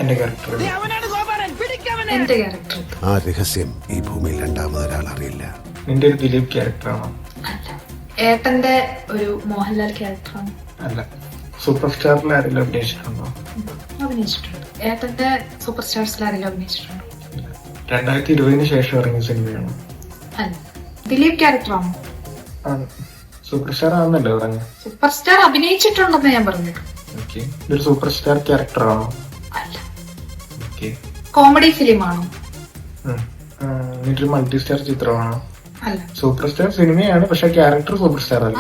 എന്റെ ക്യാരക്ടർ. എന്റെ ക്യാരക്ടർ ആ രഹസ്യം ഈ ഭൂമിയിൽ രണ്ടാമതൊരാൾ അറിയില്ല. നിന്റെ ഒരു ദിലീപ് ക്യാരക്ടറാണോ? അല്ല. ഏട്ടന്റെ ഒരു മോഹൻലാൽ ക്യാരക്ടറാണ്. അല്ല. സൂപ്പർ സ്റ്റാറിൽ ആരെങ്കിലും അഭിനയിച്ചിട്ടുണ്ടോ? അഭിനയിച്ചിട്ടുണ്ട്. ഏട്ടന്റെ സൂപ്പർ സ്റ്റാർസിൽ ആരെങ്കിലും അഭിനയിച്ചിട്ടുണ്ടോ? 2020 ശേഷം ഇറങ്ങിയ സിനിമയാണോ? അല്ല. ദിലീപ് ക്യാരക്ടറാണോ? ആണ്. സൂപ്പർ സ്റ്റാർ ആണെന്നല്ലേ പറഞ്ഞു? സൂപ്പർ സ്റ്റാർ അഭിനയിച്ചിട്ടുണ്ടെന്ന് ഞാൻ പറഞ്ഞു. ഓക്കെ. ഇതൊരു സൂപ്പർ സ്റ്റാർ ക്യാരക്ടറാണോ? അല്ല. ഓക്കെ. കോമഡി ഫിലിം ആണോ? എന്നിട്ടൊരു മൾട്ടി സ്റ്റാർ ചിത്രമാണോ? അല്ല. സൂപ്പർ സ്റ്റാർ സിനിമയാണ്, പക്ഷെ ക്യാരക്ടർ സൂപ്പർ സ്റ്റാർ അല്ല.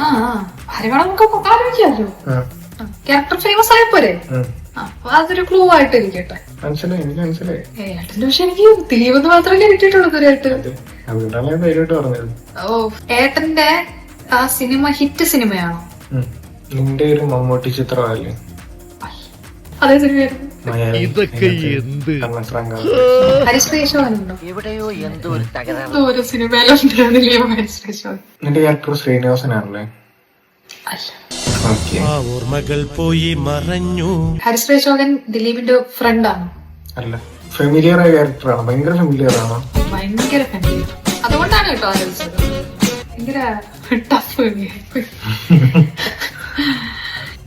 ആരെങ്കിലും നമുക്ക് ആലോചിക്കാമല്ലോ. ക്യാരക്ടർ ഫേമസ് ആയപ്പോരെ, അപ്പൊ അതൊരു ക്ലൂ ആയിട്ട് ഇരിക്കട്ടെ. മനസ്സിലായി, എനിക്ക് മനസ്സിലായി. ഏട്ടന്റെ പക്ഷെ എനിക്ക് ദിലീപ് എന്ന് മാത്രമല്ലേ കിട്ടിയിട്ടുള്ളൂ ഇതുവരെയായിട്ട്. അതുകൊണ്ടാണ് ഞാൻ ധൈര്യമായിട്ട് പറഞ്ഞത്. ഓ, ഏട്ടന്റെ ആ സിനിമ ഹിറ്റ് സിനിമയാണോ? നിന്റെ ഒരു മമ്മൂട്ടി ചിത്രമല്ലേ? അതേ സിനിമയായിരുന്നു. ഇതൊക്കെ എന്ത് ഹരിശ്രീശോനുണ്ടോ? എവിടെയോ എന്തോ ഒരു തകരാറ്. എന്തോ ഒരു സിനിമയിലുണ്ട് ദിലീപ് ഹരിശ്രീശോൻ. നിന്റെ ക്യാരക്ടർ ശ്രീനിവാസനാണല്ലേ? അല്ല. ഓക്കെ. ആ ഓർമ്മകൾ പോയി മറഞ്ഞു. ഹരിശ്രീശോകൻ ദിലീപിന്റെ ഫ്രണ്ടാണ്. അല്ല. ഫെമിലിയർ ആയ ക്യാരക്ടറാണ്. ഭയങ്കര ഫെമിലിയർ ആണോ? ഭയങ്കര ഫെമിലിയർ. അതുകൊണ്ടാണ് കേട്ടോ ആലോചിച്ചത്. ഭയങ്കര ടഫ്.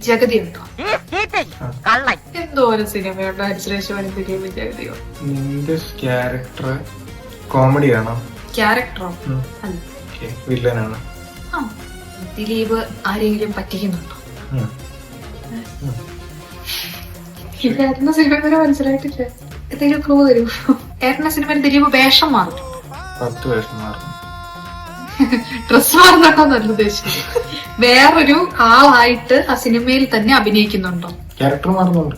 ജഗതി ഉണ്ടോ? എന്തോ ഒരു സിനിമയുണ്ടോ ഹരിശ്രീശോനും ദിലീപ് ജഗതിയോ? നിന്റെ ക്യാരക്ടർ കോമഡി ആണോ? ക്യാരക്ടറോ? അല്ല. വില്ലനാണ്. ആ, ദിലീപ് ആരെങ്കിലും പറ്റിക്കുന്നുണ്ടോ? ഏട്ടന്റെ സിനിമ വരെ മനസ്സിലായിട്ടില്ല. എന്തെങ്കിലും ക്ലൂ തരൂ. ഏട്ടന്റെ സിനിമയിൽ ദിലീപ് വേഷം മാറും. 10 വേഷം മാറും. ഡ്രസ് മാറുന്നുണ്ടോ നല്ല ഉദ്ദേശിച്ചത്. വേറൊരു ആളായിട്ട് ആ സിനിമയിൽ തന്നെ അഭിനയിക്കുന്നുണ്ടോ? ക്യാരക്ടർ മാറുന്നുണ്ട്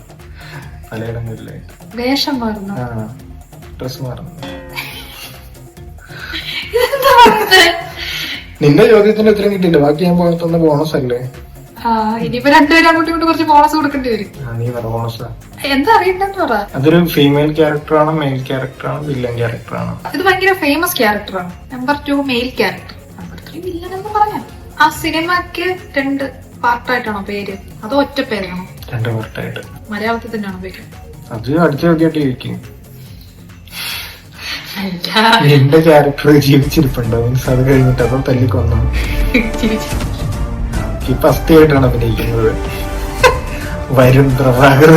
പലയിടങ്ങളിലായിട്ട്. വേഷം മാറുന്നു. ഡ്രസ് മാറുന്നു. ഇതെന്താ പറഞ്ഞത്? നിന്റെ ചോദ്യത്തിന് ഉത്തരം കിട്ടിയില്ല. ബാക്കി ഞാൻ തന്ന ബോണസ് അല്ലേ? ഇനിയിപ്പോ രണ്ടുപേരും അങ്ങോട്ടും ഇങ്ങോട്ട് കുറച്ച് ബോണസ് കൊടുക്കേണ്ടി വരും. നീ പറ ബോണസാ. എന്താ അറിയണ്ടെന്ന് പറ. അതൊരു ഫീമെയിൽ ക്യാരക്ടറാണോ മെയിൽ ക്യാരക്ടറാണോ വില്ലൻ ക്യാരക്ടറാണോ? ഇത് ഭയങ്കര ഫേമസ് ക്യാരക്ടറാണ്. Number 2 mail character. Number 3 villain എന്ന് പറയാം. ആ സിനിമക്ക് 2 പാർട്ടായിട്ടാണോ പേര്, അതോ ഒറ്റ പേരാണോ? 2 പാർട്ടായിട്ട്. മലയാളത്തിൽ തന്നെയാണോ പേര്? അത് അടിച്ചു നോക്കിയിട്ട് ഇരിക്കും. നിന്റെ ക്യാരക്ടർ ജീവിച്ചിരിപ്പുണ്ടോ? മീൻസ് അത് കഴിഞ്ഞിട്ട് അതോ തല്ലിക്കൊന്നു? ഇപ്പൊ അസ്ഥിയായിട്ടാണ് അഭിനയിക്കുന്നത്. വരുൺ പ്രഭാകർ.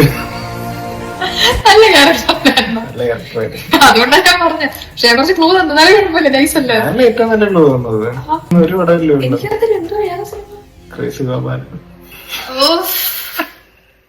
നല്ല ക്യാരക്ടറായിരുന്നു. നല്ല ക്യാരക്ടറായിട്ട്. അതുകൊണ്ടാണ് ഞാൻ പറഞ്ഞത്. പക്ഷെ കുറച്ച് ക്ലൂ തന്നാലും കുഴപ്പമില്ല. നൈസ് അല്ലേ? നല്ല ഏറ്റവും നല്ല ക്ലൂ തന്നത് ഒരു പടമല്ലേ ഉള്ളൂ. എനിക്കതിൽ എന്തോ ക്രേസി ഗോപാലൻ. ഓ